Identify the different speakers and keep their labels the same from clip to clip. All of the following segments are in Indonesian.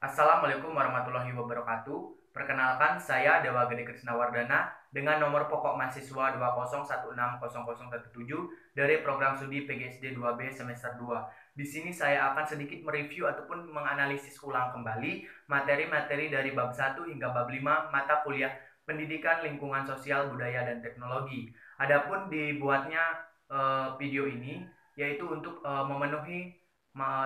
Speaker 1: Assalamualaikum warahmatullahi wabarakatuh. Perkenalkan, saya Dewa Gede Krisnawardana dengan nomor pokok mahasiswa 201600017 dari program studi PGSD 2B semester 2. Di sini saya akan sedikit mereview ataupun menganalisis ulang kembali materi-materi dari bab 1 hingga bab 5 mata kuliah Pendidikan Lingkungan Sosial Budaya dan Teknologi. Adapun dibuatnya video ini yaitu untuk memenuhi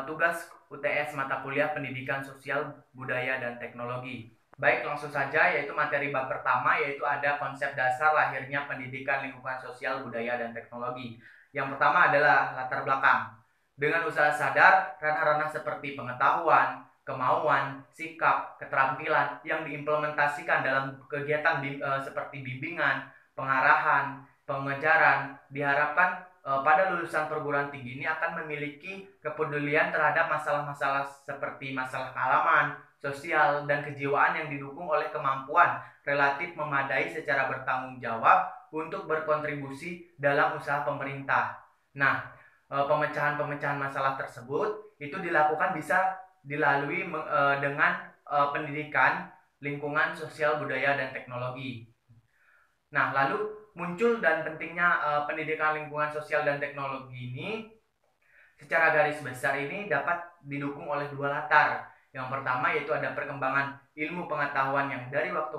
Speaker 1: tugas UTS mata kuliah Pendidikan Sosial Budaya dan Teknologi. Baik, langsung saja yaitu materi bab pertama yaitu ada konsep dasar lahirnya pendidikan lingkungan sosial budaya dan teknologi. Yang pertama adalah latar belakang. Dengan usaha sadar, ranah-ranah seperti pengetahuan, kemauan, sikap, keterampilan yang diimplementasikan dalam kegiatan seperti bimbingan, pengarahan, pengejaran diharapkan pada lulusan perguruan tinggi ini akan memiliki kepedulian terhadap masalah-masalah seperti masalah kealaman, sosial, dan kejiwaan yang didukung oleh kemampuan relatif memadai secara bertanggung jawab untuk berkontribusi dalam usaha pemerintah. Nah, pemecahan-pemecahan masalah tersebut itu dilakukan bisa dilalui dengan pendidikan lingkungan sosial budaya dan teknologi. Nah, lalu muncul dan pentingnya pendidikan lingkungan sosial dan teknologi ini secara garis besar ini dapat didukung oleh dua latar. Yang pertama yaitu ada perkembangan ilmu pengetahuan yang dari waktu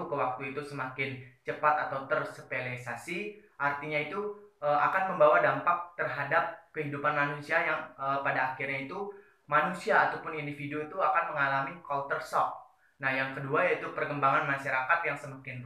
Speaker 1: ke waktu itu semakin cepat atau tersepeleisasi, artinya itu akan membawa dampak terhadap kehidupan manusia yang pada akhirnya itu manusia ataupun individu itu akan mengalami culture shock. Nah, yang kedua yaitu perkembangan masyarakat yang semakin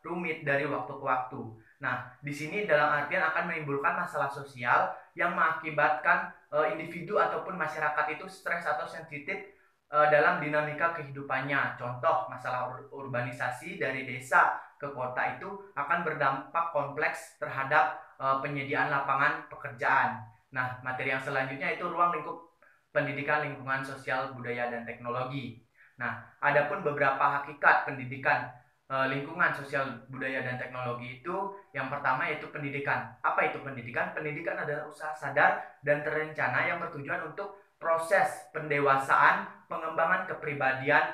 Speaker 1: rumit dari waktu ke waktu. Nah, di sini dalam artian akan menimbulkan masalah sosial yang mengakibatkan individu ataupun masyarakat itu stres atau sensitif dalam dinamika kehidupannya. Contoh, masalah urbanisasi dari desa ke kota itu akan berdampak kompleks terhadap penyediaan lapangan pekerjaan. Nah, materi yang selanjutnya itu ruang lingkup pendidikan lingkungan sosial budaya dan teknologi. Nah, adapun beberapa hakikat pendidikan lingkungan sosial budaya dan teknologi itu yang pertama yaitu pendidikan. Apa itu pendidikan? Pendidikan adalah usaha sadar dan terencana yang bertujuan untuk proses pendewasaan, pengembangan kepribadian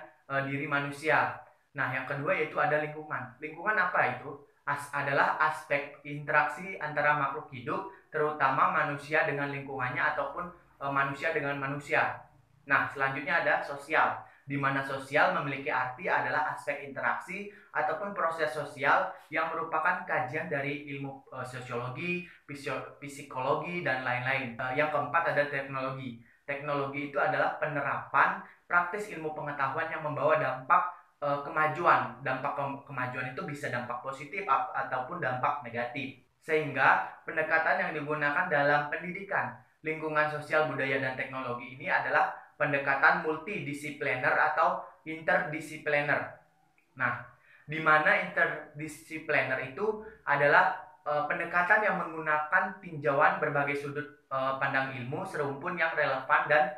Speaker 1: diri manusia. Nah, yang kedua yaitu ada lingkungan. Lingkungan apa itu? Adalah aspek interaksi antara makhluk hidup, terutama manusia dengan lingkungannya ataupun manusia dengan manusia. Nah, selanjutnya ada sosial, di mana sosial memiliki arti adalah aspek interaksi ataupun proses sosial yang merupakan kajian dari ilmu sosiologi, psikologi, dan lain-lain. Yang keempat ada teknologi. Teknologi itu adalah penerapan praktis ilmu pengetahuan yang membawa dampak kemajuan. Dampak kemajuan itu bisa dampak positif ataupun dampak negatif. Sehingga pendekatan yang digunakan dalam pendidikan lingkungan sosial budaya dan teknologi ini adalah pendekatan multidisipliner atau interdisipliner. Nah, di mana interdisipliner itu adalah pendekatan yang menggunakan tinjauan berbagai sudut pandang ilmu serumpun yang relevan dan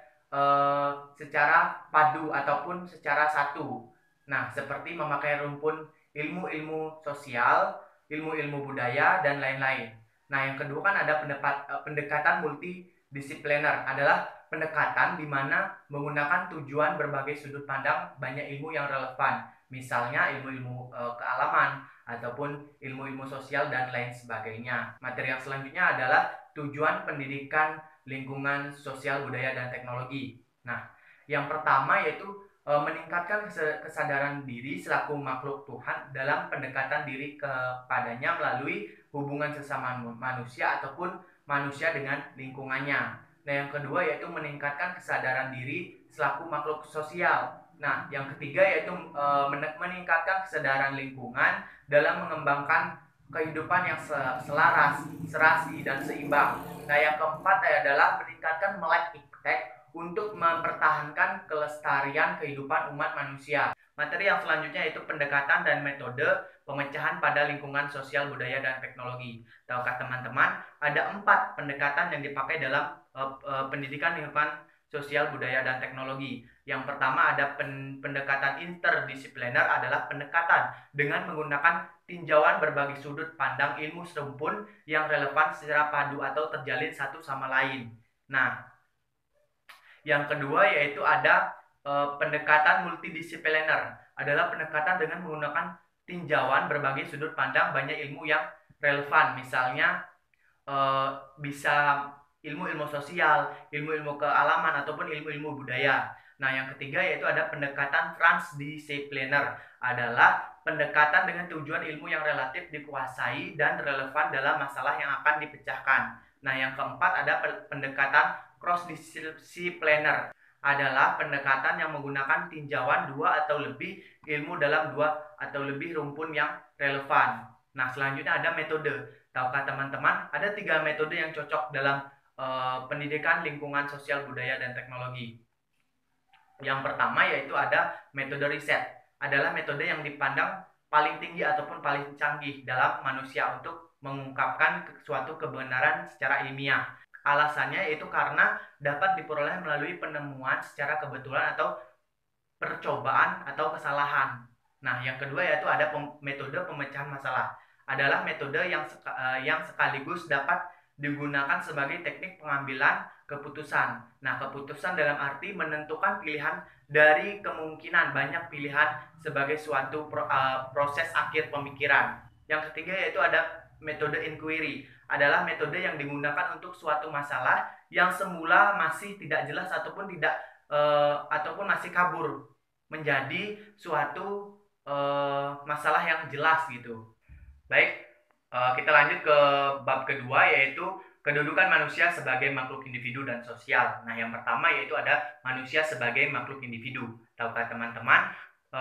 Speaker 1: secara padu ataupun secara satu. Nah, seperti memakai rumpun ilmu-ilmu sosial, ilmu-ilmu budaya, dan lain-lain. Nah, yang kedua kan ada pendekatan multidisipliner adalah pendekatan di mana menggunakan tujuan berbagai sudut pandang banyak ilmu yang relevan. Misalnya ilmu-ilmu kealaman ataupun ilmu-ilmu sosial dan lain sebagainya. Materi yang selanjutnya adalah tujuan pendidikan lingkungan sosial budaya dan teknologi. Nah, yang pertama yaitu meningkatkan kesadaran diri selaku makhluk Tuhan dalam pendekatan diri kepadanya melalui hubungan sesama manusia ataupun manusia dengan lingkungannya. Nah, yang kedua yaitu meningkatkan kesadaran diri selaku makhluk sosial. Nah, yang ketiga yaitu meningkatkan kesadaran lingkungan dalam mengembangkan kehidupan yang selaras, serasi, dan seimbang. Nah, yang keempat adalah meningkatkan melek iptek untuk mempertahankan kelestarian kehidupan umat manusia. Materi yang selanjutnya yaitu pendekatan dan metode pemecahan pada lingkungan sosial budaya dan teknologi. Tahukah teman-teman, ada 4 pendekatan yang dipakai dalam pendidikan lingkungan sosial budaya dan teknologi. Yang pertama ada pendekatan interdisipliner adalah pendekatan dengan menggunakan tinjauan berbagai sudut pandang ilmu serumpun yang relevan secara padu atau terjalin satu sama lain. Nah, yang kedua yaitu ada pendekatan multidisipliner adalah pendekatan dengan menggunakan tinjauan berbagai sudut pandang banyak ilmu yang relevan. Misalnya bisa ilmu-ilmu sosial, ilmu-ilmu kealaman, ataupun ilmu-ilmu budaya. Nah, yang ketiga yaitu ada pendekatan transdisipliner, adalah pendekatan dengan tujuan ilmu yang relatif dikuasai dan relevan dalam masalah yang akan dipecahkan. Nah, yang keempat ada pendekatan cross-disipliner, adalah pendekatan yang menggunakan tinjauan dua atau lebih ilmu dalam dua atau lebih rumpun yang relevan. Nah, selanjutnya ada metode. Tahukah teman-teman, ada 3 metode yang cocok dalam pendidikan lingkungan sosial budaya dan teknologi. Yang pertama yaitu ada metode riset, adalah metode yang dipandang paling tinggi ataupun paling canggih dalam manusia untuk mengungkapkan suatu kebenaran secara ilmiah. Alasannya yaitu karena dapat diperoleh melalui penemuan secara kebetulan atau percobaan atau kesalahan. Nah, yang kedua yaitu ada metode pemecahan masalah, adalah metode yang sekaligus dapat digunakan sebagai teknik pengambilan keputusan. Nah, keputusan dalam arti menentukan pilihan dari kemungkinan banyak pilihan sebagai suatu proses akhir pemikiran. Yang ketiga yaitu ada metode inquiry, adalah metode yang digunakan untuk suatu masalah yang semula masih tidak jelas ataupun masih kabur menjadi suatu masalah yang jelas gitu. Baik, kita lanjut ke bab kedua yaitu kedudukan manusia sebagai makhluk individu dan sosial. Nah, yang pertama yaitu ada manusia sebagai makhluk individu. Tahukah teman-teman,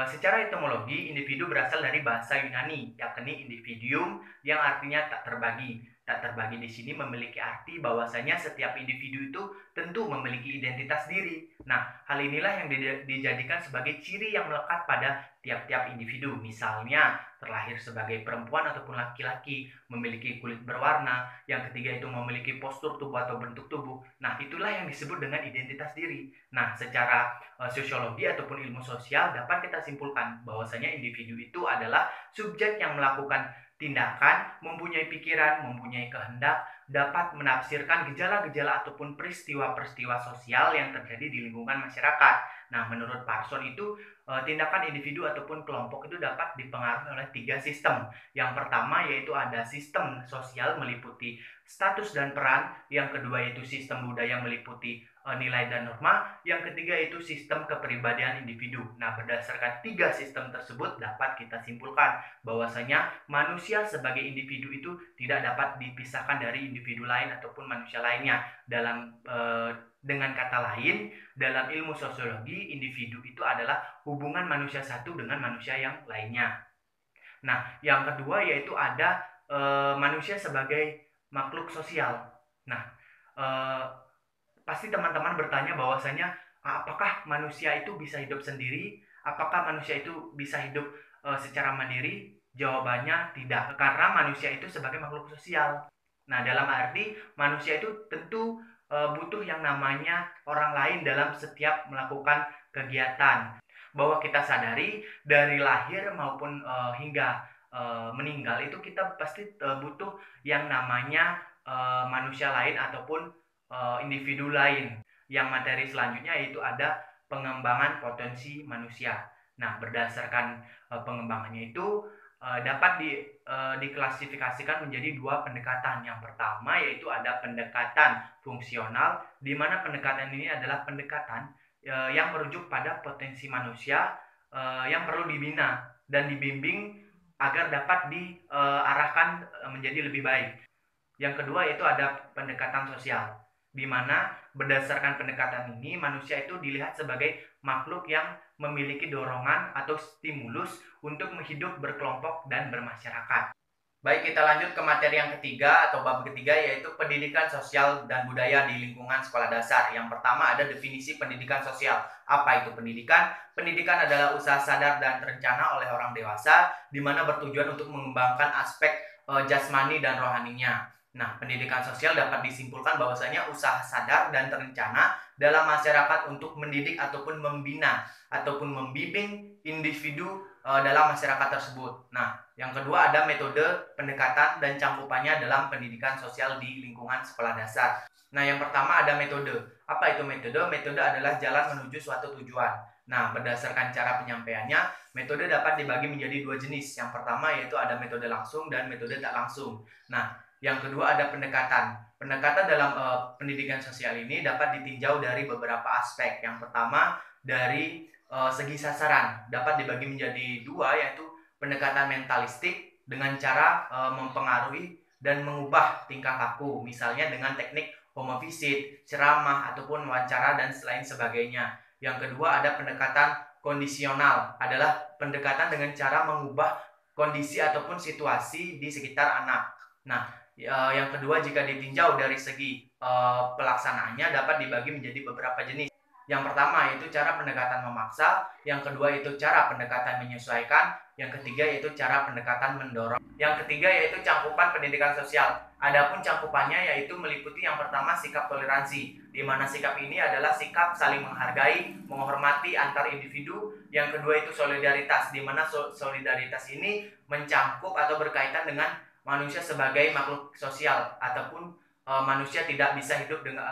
Speaker 1: secara etimologi individu berasal dari bahasa Yunani, yakni individuum yang artinya tak terbagi. Tak terbagi di sini memiliki arti bahwasanya setiap individu itu tentu memiliki identitas diri. Nah, hal inilah yang dijadikan sebagai ciri yang melekat pada tiap-tiap individu. Misalnya, terlahir sebagai perempuan ataupun laki-laki, memiliki kulit berwarna, yang ketiga itu memiliki postur tubuh atau bentuk tubuh. Nah, itulah yang disebut dengan identitas diri. Nah, secara sosiologi ataupun ilmu sosial dapat kita simpulkan bahwasanya individu itu adalah subjek yang melakukan tindakan, mempunyai pikiran, mempunyai kehendak, dapat menafsirkan gejala-gejala ataupun peristiwa-peristiwa sosial yang terjadi di lingkungan masyarakat. Nah, menurut Parson itu tindakan individu ataupun kelompok itu dapat dipengaruhi oleh 3 sistem. Yang pertama yaitu ada sistem sosial meliputi status dan peran, yang kedua yaitu sistem budaya meliputi nilai dan norma, yang ketiga itu sistem kepribadian individu. Nah, berdasarkan 3 sistem tersebut dapat kita simpulkan bahwasanya manusia sebagai individu itu tidak dapat dipisahkan dari individu lain ataupun manusia lainnya. Dengan kata lain, dalam ilmu sosiologi, individu itu adalah hubungan manusia satu dengan manusia yang lainnya. Nah, yang kedua yaitu ada manusia sebagai makhluk sosial. Nah, pasti teman-teman bertanya bahwasanya apakah manusia itu bisa hidup sendiri? Apakah manusia itu bisa hidup secara mandiri? Jawabannya tidak, karena manusia itu sebagai makhluk sosial. Nah, dalam arti manusia itu tentu butuh yang namanya orang lain dalam setiap melakukan kegiatan. Bahwa kita sadari dari lahir maupun hingga meninggal itu kita pasti butuh yang namanya manusia lain ataupun individu lain. Yang materi selanjutnya yaitu ada pengembangan potensi manusia. Nah, berdasarkan pengembangannya itu dapat diklasifikasikan menjadi 2 pendekatan. Yang pertama yaitu ada pendekatan fungsional, di mana pendekatan ini adalah pendekatan yang merujuk pada potensi manusia yang perlu dibina dan dibimbing agar dapat diarahkan menjadi lebih baik. Yang kedua yaitu ada pendekatan sosial, di mana berdasarkan pendekatan ini manusia itu dilihat sebagai makhluk yang memiliki dorongan atau stimulus untuk hidup berkelompok dan bermasyarakat. Baik, kita lanjut ke materi yang ketiga atau bab ketiga yaitu pendidikan sosial dan budaya di lingkungan sekolah dasar. Yang pertama ada definisi pendidikan sosial. Apa itu pendidikan? Pendidikan adalah usaha sadar dan terencana oleh orang dewasa di mana bertujuan untuk mengembangkan aspek jasmani dan rohaninya. Nah, pendidikan sosial dapat disimpulkan bahwasanya usaha sadar dan terencana dalam masyarakat untuk mendidik ataupun membina ataupun membimbing individu dalam masyarakat tersebut. Nah, yang kedua ada metode pendekatan dan cangkupannya dalam pendidikan sosial di lingkungan sekolah dasar. Nah, yang pertama ada metode. Apa itu metode? Metode adalah jalan menuju suatu tujuan. Nah, berdasarkan cara penyampaiannya, metode dapat dibagi menjadi dua jenis. Yang pertama yaitu ada metode langsung dan metode tak langsung. Nah, yang kedua ada pendekatan. Pendekatan dalam pendidikan sosial ini dapat ditinjau dari beberapa aspek. Yang pertama dari segi sasaran dapat dibagi menjadi dua, yaitu pendekatan mentalistik dengan cara mempengaruhi dan mengubah tingkah laku, misalnya dengan teknik home visit, ceramah, ataupun wawancara dan lain sebagainya. Yang kedua ada pendekatan kondisional, adalah pendekatan dengan cara mengubah kondisi ataupun situasi di sekitar anak. Nah, yang kedua jika ditinjau dari segi pelaksanaannya dapat dibagi menjadi beberapa jenis. Yang pertama yaitu cara pendekatan memaksa, yang kedua itu cara pendekatan menyesuaikan, yang ketiga yaitu cara pendekatan mendorong. Yang ketiga yaitu cangkupan pendidikan sosial. Adapun cangkupannya yaitu meliputi yang pertama sikap toleransi, di mana sikap ini adalah sikap saling menghargai, menghormati antar individu. Yang kedua itu solidaritas, di mana solidaritas ini mencangkup atau berkaitan dengan manusia sebagai makhluk sosial ataupun manusia tidak bisa hidup dengan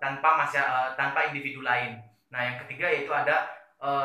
Speaker 1: tanpa individu lain. Nah, yang ketiga yaitu ada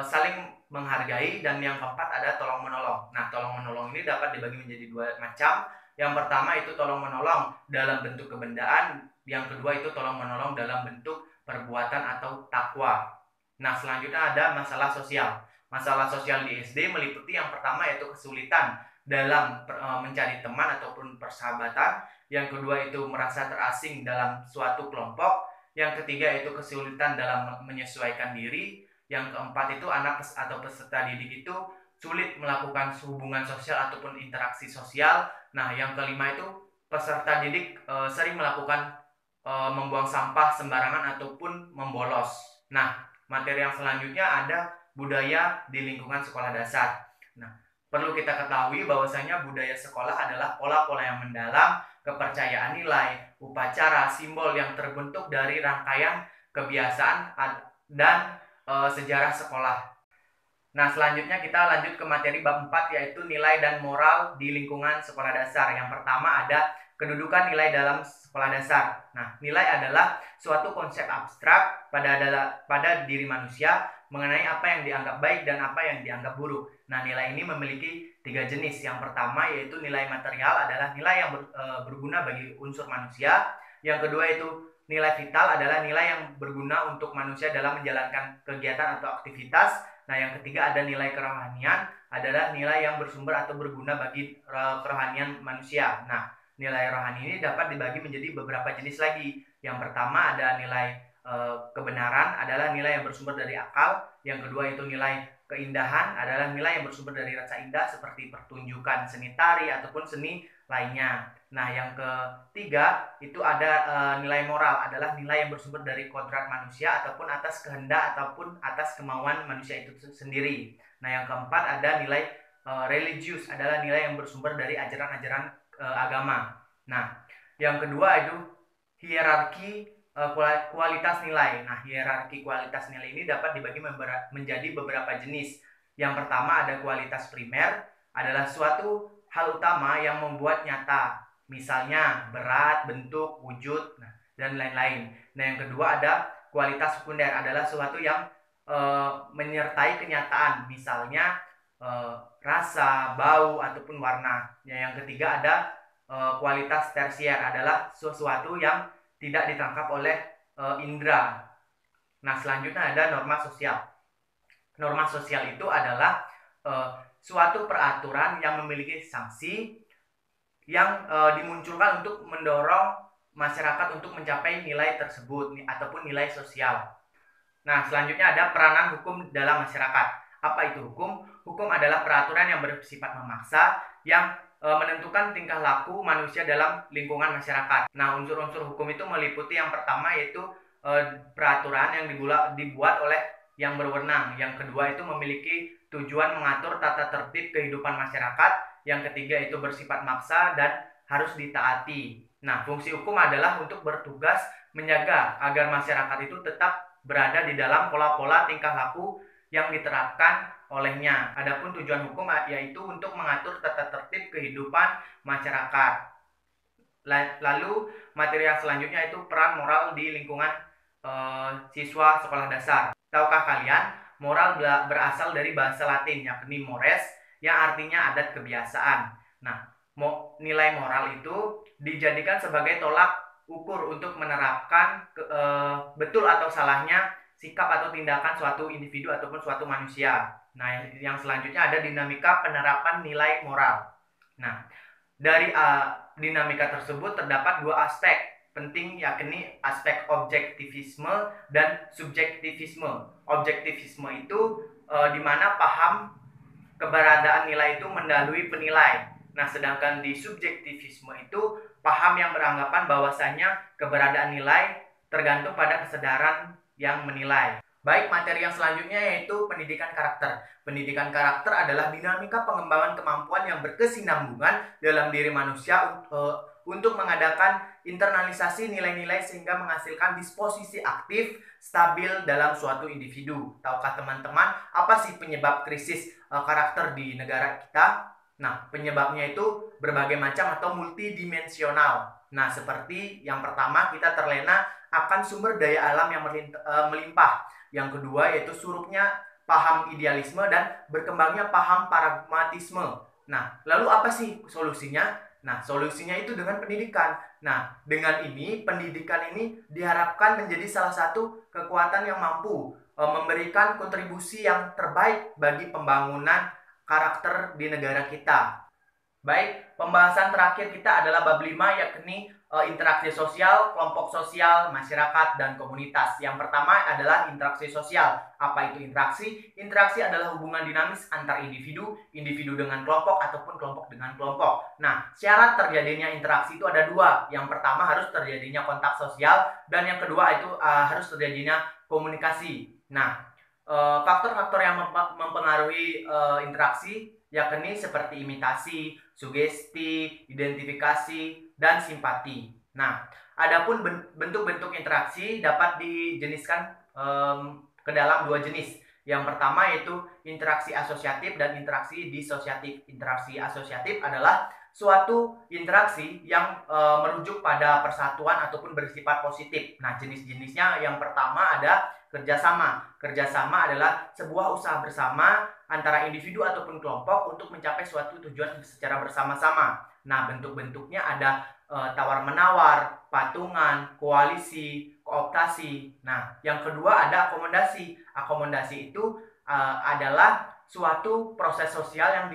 Speaker 1: saling menghargai, dan yang keempat ada tolong menolong. Nah, tolong menolong ini dapat dibagi menjadi dua macam. Yang pertama itu tolong menolong dalam bentuk kebendaan, yang kedua itu tolong menolong dalam bentuk perbuatan atau takwa. Nah, selanjutnya ada masalah sosial. Masalah sosial di SD meliputi yang pertama yaitu kesulitan dalam mencari teman ataupun persahabatan, yang kedua itu merasa terasing dalam suatu kelompok, yang ketiga itu kesulitan dalam menyesuaikan diri, yang keempat itu anak atau peserta didik itu sulit melakukan hubungan sosial ataupun interaksi sosial. Nah, yang kelima itu peserta didik sering melakukan membuang sampah sembarangan ataupun membolos. Nah, materi yang selanjutnya ada budaya di lingkungan sekolah dasar. Nah, perlu kita ketahui bahwasanya budaya sekolah adalah pola-pola yang mendalam, kepercayaan nilai, upacara, simbol yang terbentuk dari rangkaian kebiasaan dan sejarah sekolah. Nah, selanjutnya kita lanjut ke materi bab 4 yaitu nilai dan moral di lingkungan sekolah dasar. Yang pertama ada kedudukan nilai dalam sekolah dasar. Nah, nilai adalah suatu konsep abstrak pada diri manusia mengenai apa yang dianggap baik dan apa yang dianggap buruk. Nah, nilai ini memiliki 3 jenis. Yang pertama yaitu nilai material, adalah nilai yang berguna bagi unsur manusia. Yang kedua itu nilai vital, adalah nilai yang berguna untuk manusia dalam menjalankan kegiatan atau aktivitas. Nah, yang ketiga ada nilai kerohanian, adalah nilai yang bersumber atau berguna bagi kerohanian manusia. Nah, nilai rohani ini dapat dibagi menjadi beberapa jenis lagi. Yang pertama ada nilai kebenaran, adalah nilai yang bersumber dari akal. Yang kedua itu nilai keindahan, adalah nilai yang bersumber dari rasa indah seperti pertunjukan seni tari ataupun seni lainnya. Nah, yang ketiga itu ada nilai moral, adalah nilai yang bersumber dari kodrat manusia ataupun atas kehendak ataupun atas kemauan manusia itu sendiri. Nah, yang keempat ada nilai religius, adalah nilai yang bersumber dari ajaran-ajaran agama. Nah, yang kedua itu hierarki kualitas nilai. Nah, hierarki kualitas nilai ini dapat dibagi menjadi beberapa jenis. Yang pertama ada kualitas primer, adalah suatu hal utama yang membuat nyata, misalnya berat, bentuk, wujud, dan lain-lain. Nah, yang kedua ada kualitas sekunder, adalah suatu yang menyertai kenyataan, misalnya rasa, bau, ataupun warna. Yang ketiga ada kualitas tersier, adalah sesuatu yang tidak ditangkap oleh indera. Nah, selanjutnya ada norma sosial. Norma sosial itu adalah suatu peraturan yang memiliki sanksi yang dimunculkan untuk mendorong masyarakat untuk mencapai nilai tersebut ataupun nilai sosial. Nah, selanjutnya ada peranan hukum dalam masyarakat. Apa itu hukum? Hukum adalah peraturan yang bersifat memaksa yang menentukan tingkah laku manusia dalam lingkungan masyarakat. Nah, unsur-unsur hukum itu meliputi yang pertama yaitu peraturan yang dibuat oleh yang berwenang. Yang kedua itu memiliki tujuan mengatur tata tertib kehidupan masyarakat. Yang ketiga itu bersifat maksa dan harus ditaati. Nah, fungsi hukum adalah untuk bertugas menjaga agar masyarakat itu tetap berada di dalam pola-pola tingkah laku yang diterapkan olehnya. Adapun tujuan hukum yaitu untuk mengatur tata tertib kehidupan masyarakat. Lalu materi yang selanjutnya itu peran moral di lingkungan siswa sekolah dasar. Tahukah kalian, moral berasal dari bahasa Latin yakni mores, yang artinya adat kebiasaan. Nah, nilai moral itu dijadikan sebagai tolak ukur untuk menerapkan betul atau salahnya sikap atau tindakan suatu individu ataupun suatu manusia. Nah, yang selanjutnya ada dinamika penerapan nilai moral. Nah, dari dinamika tersebut terdapat dua aspek penting, yakni aspek objektivisme dan subjektivisme. Objektivisme itu di mana paham keberadaan nilai itu mendahului penilai. Nah, sedangkan di subjektivisme itu paham yang beranggapan bahwasanya keberadaan nilai tergantung pada kesadaran yang menilai. Baik, materi yang selanjutnya yaitu pendidikan karakter. Pendidikan karakter adalah dinamika pengembangan kemampuan yang berkesinambungan dalam diri manusia untuk mengadakan internalisasi nilai-nilai sehingga menghasilkan disposisi aktif stabil dalam suatu individu. Tahukah teman-teman apa sih penyebab krisis karakter di negara kita? Nah, penyebabnya itu berbagai macam atau multidimensional. Nah, seperti yang pertama, kita terlena akan sumber daya alam yang melimpah. Yang kedua yaitu surutnya paham idealisme dan berkembangnya paham pragmatisme. Nah, lalu apa sih solusinya? Nah, solusinya itu dengan pendidikan. Nah, dengan ini, pendidikan ini diharapkan menjadi salah satu kekuatan yang mampu memberikan kontribusi yang terbaik bagi pembangunan karakter di negara kita. Baik, pembahasan terakhir kita adalah bab 5, yakni interaksi sosial, kelompok sosial, masyarakat, dan komunitas. Yang pertama adalah interaksi sosial. Apa itu interaksi? Interaksi adalah hubungan dinamis antar individu, individu dengan kelompok, ataupun kelompok dengan kelompok. Nah, syarat terjadinya interaksi itu ada dua. Yang pertama harus terjadinya kontak sosial, dan yang kedua itu harus terjadinya komunikasi. Nah, faktor-faktor yang mempengaruhi interaksi yakni seperti imitasi, sugesti, identifikasi, dan simpati. Nah, adapun bentuk-bentuk interaksi dapat dijeniskan ke dalam dua jenis. Yang pertama yaitu interaksi asosiatif dan interaksi disosiatif. Interaksi asosiatif adalah suatu interaksi yang merujuk pada persatuan ataupun bersifat positif. Nah, jenis-jenisnya yang pertama ada kerjasama. Kerjasama adalah sebuah usaha bersama antara individu ataupun kelompok untuk mencapai suatu tujuan secara bersama-sama. Nah, bentuk-bentuknya ada tawar-menawar, patungan, koalisi, kooptasi. Nah, yang kedua ada akomodasi. Akomodasi itu adalah suatu proses sosial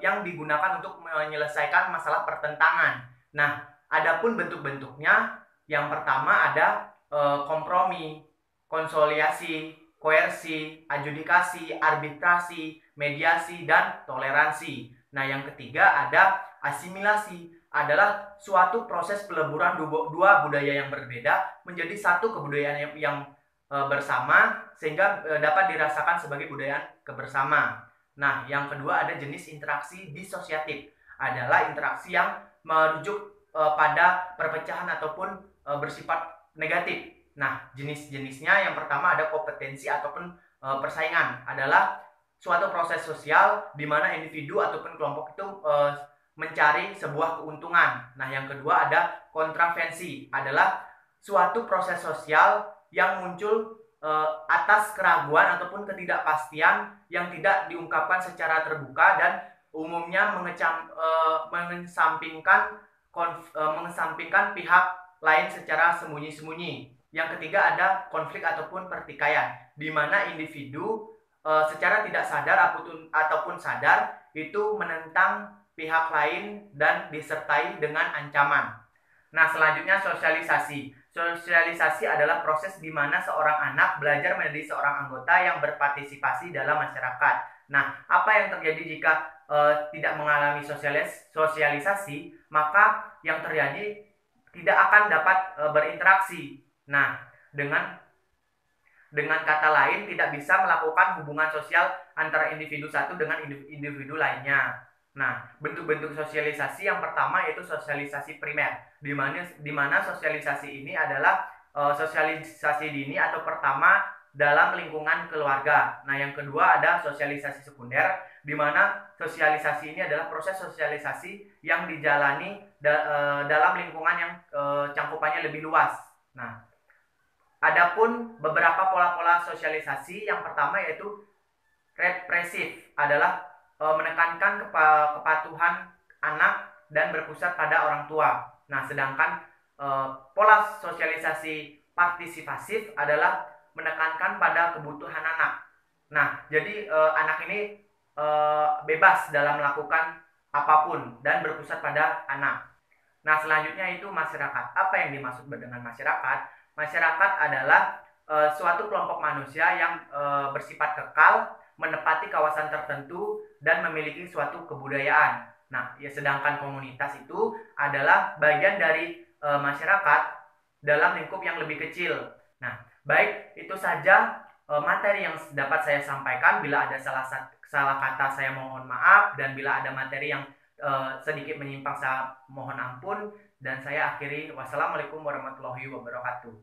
Speaker 1: yang digunakan untuk menyelesaikan masalah pertentangan. Nah, adapun bentuk-bentuknya, yang pertama ada kompromi, konsoliasi, koersi, adjudikasi, arbitrasi, mediasi, dan toleransi. Nah, yang ketiga ada asimilasi, adalah suatu proses peleburan dua budaya yang berbeda menjadi satu kebudayaan yang bersama sehingga dapat dirasakan sebagai budaya kebersama. Nah, yang kedua ada jenis interaksi disosiatif, adalah interaksi yang merujuk pada perpecahan ataupun bersifat negatif. Nah, jenis-jenisnya yang pertama ada kompetensi ataupun persaingan, adalah suatu proses sosial di mana individu ataupun kelompok itu mencari sebuah keuntungan. Nah, yang kedua ada kontravensi, adalah suatu proses sosial yang muncul atas keraguan ataupun ketidakpastian yang tidak diungkapkan secara terbuka dan umumnya mengesampingkan pihak lain secara sembunyi-sembunyi. Yang ketiga ada konflik ataupun pertikaian, di mana individu secara tidak sadar ataupun sadar itu menentang pihak lain dan disertai dengan ancaman. Nah, selanjutnya sosialisasi. Sosialisasi adalah proses di mana seorang anak belajar menjadi seorang anggota yang berpartisipasi dalam masyarakat. Nah, apa yang terjadi jika tidak mengalami sosialisasi? Maka yang terjadi tidak akan dapat berinteraksi. Nah, dengan kata lain tidak bisa melakukan hubungan sosial antara individu satu dengan individu lainnya. Nah, bentuk-bentuk sosialisasi yang pertama yaitu sosialisasi primer, di mana sosialisasi ini adalah sosialisasi dini atau pertama dalam lingkungan keluarga. Nah, yang kedua ada sosialisasi sekunder, di mana sosialisasi ini adalah proses sosialisasi yang dijalani dalam lingkungan yang cangkupannya lebih luas. Nah, adapun beberapa pola-pola sosialisasi, yang pertama yaitu represif, adalah menekankan kepatuhan anak dan berpusat pada orang tua. Nah, sedangkan pola sosialisasi partisipasif adalah menekankan pada kebutuhan anak. Nah, jadi anak ini bebas dalam melakukan apapun dan berpusat pada anak. Nah, selanjutnya itu masyarakat. Apa yang dimaksud dengan masyarakat? Masyarakat adalah suatu kelompok manusia yang bersifat kekal, menepati kawasan tertentu, dan memiliki suatu kebudayaan. Nah, ya, sedangkan komunitas itu adalah bagian dari masyarakat dalam lingkup yang lebih kecil. Nah, baik, itu saja materi yang dapat saya sampaikan. Bila ada salah kata, saya mohon maaf, dan bila ada materi yang sedikit menyimpang, saya mohon ampun. Dan saya akhiri, wassalamualaikum warahmatullahi wabarakatuh.